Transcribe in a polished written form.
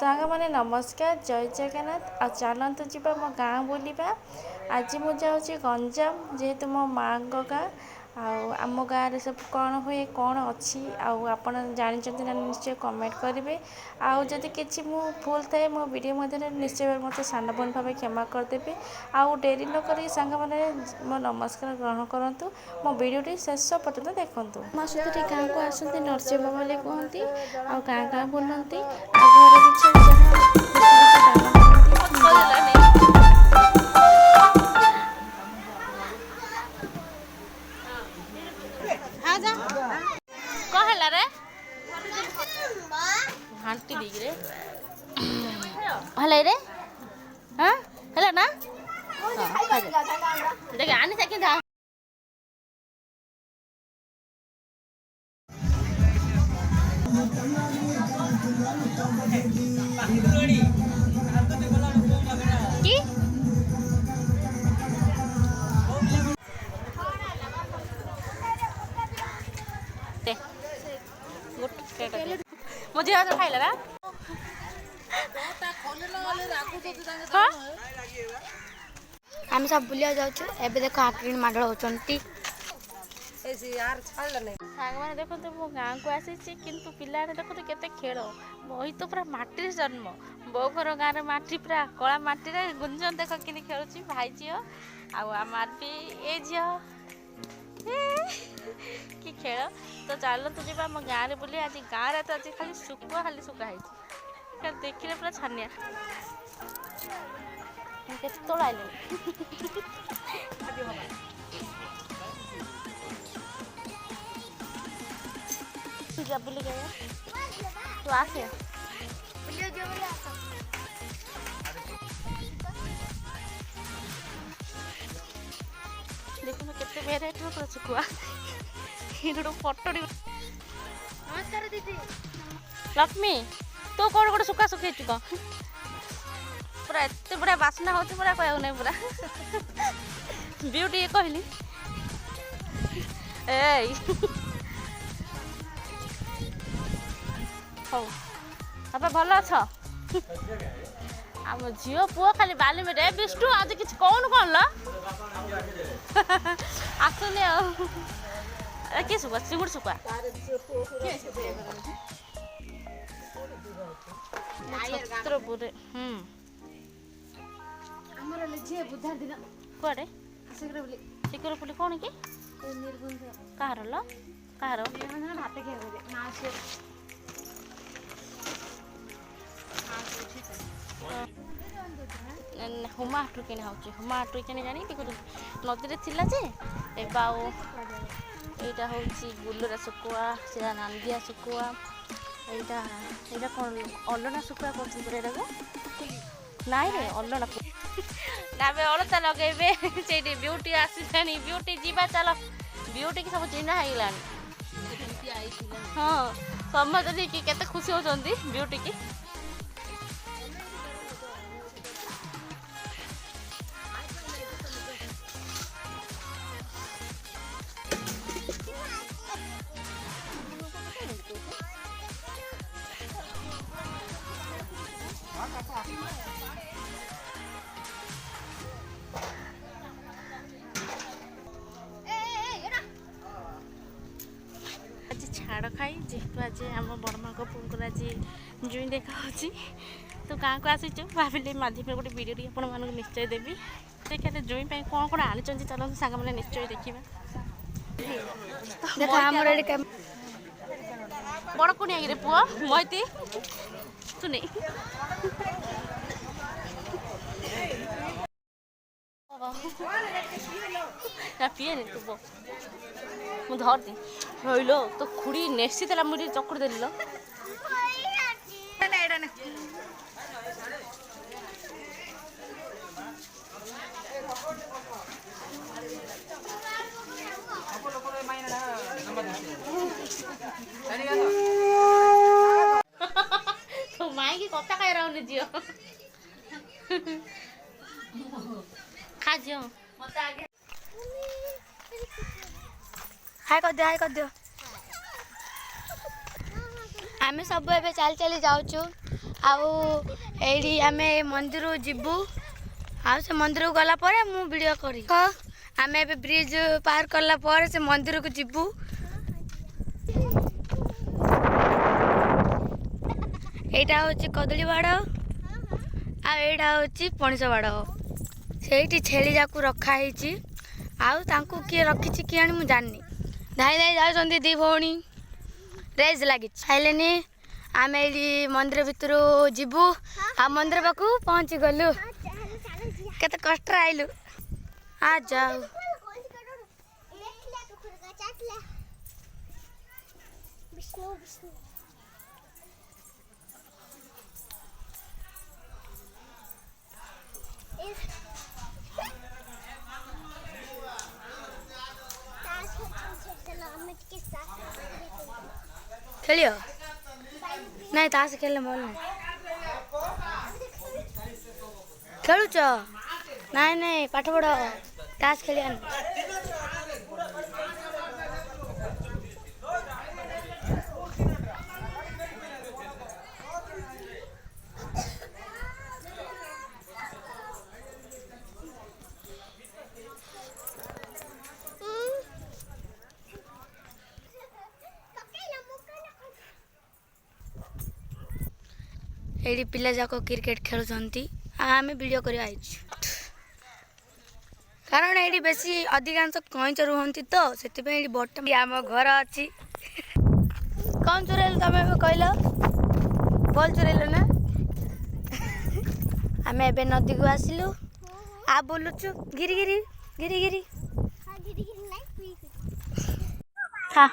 सांग माने नमस्कार जय जगन्नाथ आ चलतु जीवा मो गाँ बुलवा आज मु जाऊँगी गंजाम जेहेतु मो माँ गाँ आम गाँव सब कौन हुए कौन अच्छी आप जानते ना निश्चय कमेंट करेंगे आदि किसी मु भूल थाए मो वीडियो मध्य निश्चय मत सान बन भाव क्षमा करदेवी आउ डेरी न कर सांग मैंने मो नमस्कार ग्रहण करूँ मो वीडियो शेष पर्यटन देखूँ मो सहित गाँव को आसती नरसिंह बोले कहते आ गाँ गाँ बुलती आ घर घाटी दी हल रे हाँ है ना देख आनी चाहिए था मुझे खाइला ना आम सब बुलिया जाऊँ एबे देख आकड़ी माड़ होती सांग मैंने देखो मो गाँ को आसी किंतु पिला देखो केते खेल मोहि तो पूरा माटी जन्म बो घर गाँव माटी पूरा कला माटी गुंजन देख कि खेलुची भाई झी आमार भी ए झी कि खेल तो चलतु जी आम गाँव में बुले आज गाँव तो आज खाली सुखा है देखने पूरा छानिया केतल आइले बुली गया तू आसे देखो केते भेराइटी पूरा सुखुआ फोटो नमस्कार दीदी लक्ष्मी तू कौन गोटे सुखा सुखी कह पूरा एत बड़ा बासना हो पूरा कह नहीं पूरा ब्यूटी कहली हौ आप भल अछ आम झील पुओ खाली बाली में रे विष्णु आज कि कौन कौन लो आसुनि किए सुखा चिंगुड़ सुखा छत्रपुर कड़े शिखर पुली कौन कि कह हुमा हाटू कि हुमा हाटू कि जानी नदी थिला जे एटा हूँ गुलरा शुकुआ से नांदिया शुकुआ यहाँ कौन अलना शुकुआ कर नाई रे अलना ना अलता लगे से ब्यूटी आसानी ब्यूटी जीवा चल ब्यूटी की सब चिन्हा है हाँ समझ कि केते खुशी होती ब्यूटी की छाड़ खाई जेहेतु आज आम बड़मा को पुर आज जुई देखा तो गाँव को आसी भाविली माध्यम गोटे वीडियो आप निश्चय देवी देखिए जुई कौन कौन आनी चलते सांग मैंने निश्चय देखा बड़ कुनिया रे पुआ मईती सुनी पीए तू मु धर दी रहीलो तो खुड़ी नेसी देला मुझे चकुड़ देली लो तो माई की कथा कह रहा हूँ झील खा झील हाय कर दियो आम सब एबे चल चली जाऊँ ଆଉ ଏଇଠି ଆମେ ମନ୍ଦିର ଯିବୁ ଆଉ ସେ ମନ୍ଦିରକୁ ଗଲା ପରେ ମୁଁ ଭିଡ଼ିଓ କରିବି। ଆମେ ଏବେ ବ୍ରିଜ ପାର କଲା ପରେ ସେ ମନ୍ଦିରକୁ ଯିବୁ। ଏଇଟା ହେଉଛି କଦଳୀ ବାଡ଼ ଆଉ ଏଇଟା ହେଉଛି ପଣିସ ବାଡ଼। ସେଇଠି ଛେଳି ଯାକୁ ରଖା ହେଇଛି ଆଉ ତାଙ୍କୁ କିଏ ରଖିଛି କିଏ ଆଣି ମୁଁ ଜାଣିନି। ଧାଇ ଧାଇ ଯାଉଛନ୍ତି ଦି ଭଉଣୀ ରେସ୍ ଲାଗିଛି ଖାଇଲେନି। ଆମେ ଏଇଠି ମନ୍ଦିର ଭିତରୁ ଯିବୁ ଆଉ ମନ୍ଦିର ପାଖକୁ ପହଞ୍ଚି ଗଲୁ। କେତେ କଷ୍ଟରେ ଆଇଲୁ। ଆ ଯାଉ ଖେଳିବ ନାଇଁ ତାସ ଖେଳିଲେ ଭଲ ନାହିଁ। ଖେଳୁଛ ନାଇଁ ନାଇଁ ପାଠ ପଢ଼ ତାସ ଖେଳିବା। ଏଇଠି ପିଲା ଯାକ କ୍ରିକେଟ ଖେଳୁଛନ୍ତି ଆଉ ଆମେ ଭିଡ଼ିଓ କରିବା ଆଇଛୁ। କାରଣ ଏଇଠି ବେଶୀ ଅଧିକାଂଶ କଇଁଚ ରୁହନ୍ତି ତ ସେଥିପାଇଁ ଏଇଠି ବଟ ଆମ ଘର ଅଛି। କଣ ଚୁରେଇଲ ତମେ ଏବେ କହିଲ? ବଲ୍ ଚୁରେଇଲ ନା? ଆମେ ଏବେ ନଦୀକୁ ଆସିଲୁ ଆଉ ବୁଲୁଛୁ ଗିରି ଗିରି ଗିରି ଗିରି। ଆଉ